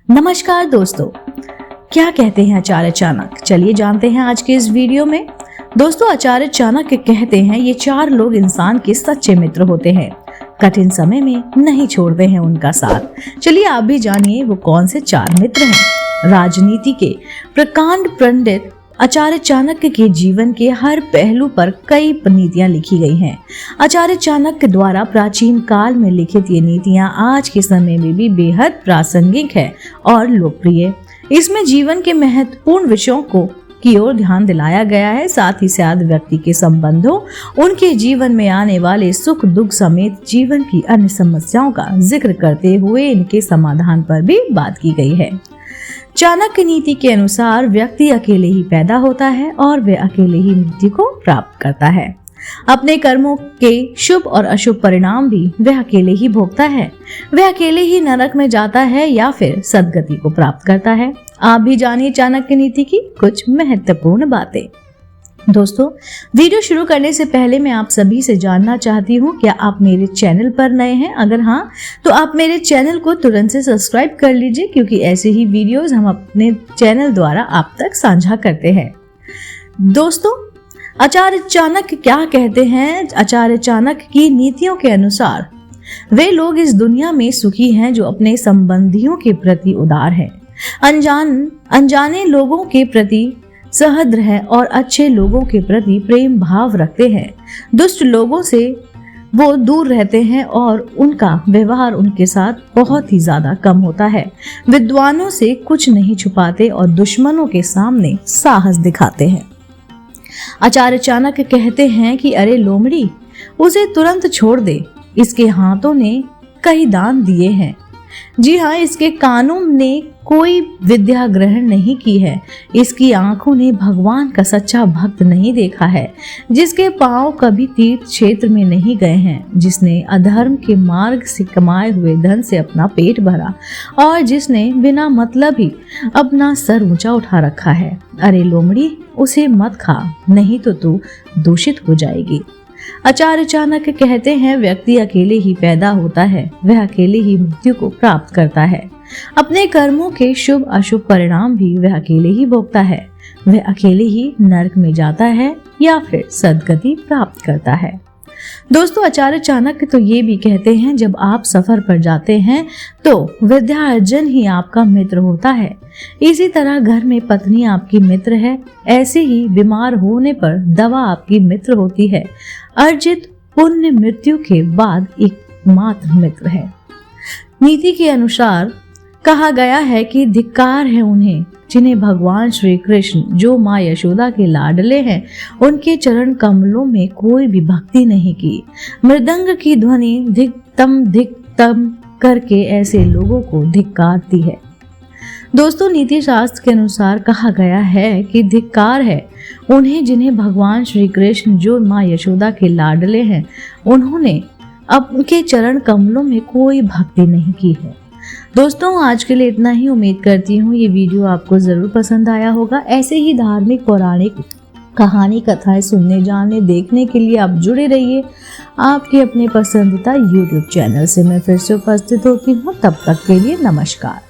नमस्कार दोस्तों, क्या कहते हैं आचार्य चाणक्य? चलिए जानते हैं आज के इस वीडियो में। दोस्तों, आचार्य चाणक्य कहते हैं ये 4 लोग इंसान के सच्चे मित्र होते हैं, कठिन समय में नहीं छोड़ते हैं उनका साथ। चलिए आप भी जानिए वो कौन से 4 मित्र हैं। राजनीति के प्रकांड पंडित आचार्य चाणक्य के जीवन के हर पहलू पर कई नीतियां लिखी गई हैं। आचार्य चाणक्य द्वारा प्राचीन काल में लिखित ये नीतियां आज के समय में भी बेहद प्रासंगिक है और लोकप्रिय। इसमें जीवन के महत्वपूर्ण विषयों की ओर ध्यान दिलाया गया है, साथ ही साथ व्यक्ति के संबंधों, उनके जीवन में आने वाले सुख दुख समेत जीवन की अन्य समस्याओं का जिक्र करते हुए इनके समाधान पर भी बात की गई है। चाणक्य नीति के अनुसार व्यक्ति अकेले ही पैदा होता है और वह अकेले ही मृत्यु को प्राप्त करता है। अपने कर्मों के शुभ और अशुभ परिणाम भी वह अकेले ही भोगता है। वह अकेले ही नरक में जाता है या फिर सद्गति को प्राप्त करता है। आप भी जानिए चाणक्य नीति की कुछ महत्वपूर्ण बातें। दोस्तों, वीडियो शुरू करने से पहले मैं आप सभी से जानना चाहती हूँ, क्या आप मेरे चैनल पर नए हैं? अगर हाँ, तो आप मेरे चैनल को तुरंत से सब्सक्राइब कर लीजिए, क्योंकि ऐसे ही वीडियोस हम अपने चैनल द्वारा आप तक साझा करते हैं। दोस्तों, आचार्य चाणक्य क्या कहते हैं? आचार्य चाणक्य की नीतियों के अनुसार वे लोग इस दुनिया में सुखी हैं जो अपने संबंधियों के प्रति उदार हैं, अनजाने लोगों के प्रति सहृदय है और अच्छे लोगों के प्रति प्रेम भाव रखते हैं। दुष्ट लोगों से वो दूर रहते हैं और उनका व्यवहार उनके साथ बहुत ही ज्यादा कम होता है। विद्वानों से कुछ नहीं छुपाते और दुश्मनों के सामने साहस दिखाते हैं। आचार्य चाणक्य कहते हैं कि अरे लोमड़ी, उसे तुरंत छोड़ दे, इसके हाथों ने कई दान दिए हैं। जी हाँ, इसके कानों ने कोई विद्या ग्रहण नहीं की है, इसकी आंखों ने भगवान का सच्चा भक्त नहीं देखा है, जिसके पांव कभी तीर्थ क्षेत्र में नहीं गए हैं, जिसने अधर्म के मार्ग से कमाए हुए धन से अपना पेट भरा और जिसने बिना मतलब ही अपना सर ऊंचा उठा रखा है। अरे लोमड़ी, उसे मत खा, नहीं तो तू दूषित हो जाएगी। आचार्य चाणक्य कहते हैं व्यक्ति अकेले ही पैदा होता है, वह अकेले ही मृत्यु को प्राप्त करता है। अपने कर्मों के शुभ अशुभ परिणाम भी वह अकेले ही भोगता है। वह अकेले ही नरक में जाता है या फिर सद्गति प्राप्त करता है। दोस्तों, आचार्य चाणक्य तो ये भी कहते हैं जब आप सफर पर जाते हैं तो विद्यार्जन ही आपका मित्र होता है। इसी तरह घर में पत्नी आपकी मित्र है, ऐसे ही बीमार होने पर दवा आपकी मित्र होती है। अर्जित पुण्य मृत्यु के बाद एकमात्र मित्र है। नीति के अनुसार कहा गया है कि धिक्कार है उन्हें जिन्हें भगवान श्री कृष्ण, जो माँ यशोदा के लाडले हैं, उनके चरण कमलों में कोई भी भक्ति नहीं की। मृदंग की ध्वनि धिक्तम करके ऐसे लोगों को धिक्कारती है। दोस्तों, नीति शास्त्र के अनुसार कहा गया है कि धिक्कार है उन्हें जिन्हें भगवान श्री कृष्ण, जो माँ यशोदा के लाडले हैं, उन्होंने उनके चरण कमलों में कोई भक्ति नहीं की है। दोस्तों, आज के लिए इतना ही। उम्मीद करती हूँ ये वीडियो आपको जरूर पसंद आया होगा। ऐसे ही धार्मिक पौराणिक कहानी कथाएं सुनने, जानने, देखने के लिए आप जुड़े रहिए आपके अपने पसंदीदा YouTube चैनल से। मैं फिर से उपस्थित होती हूँ, तब तक के लिए नमस्कार।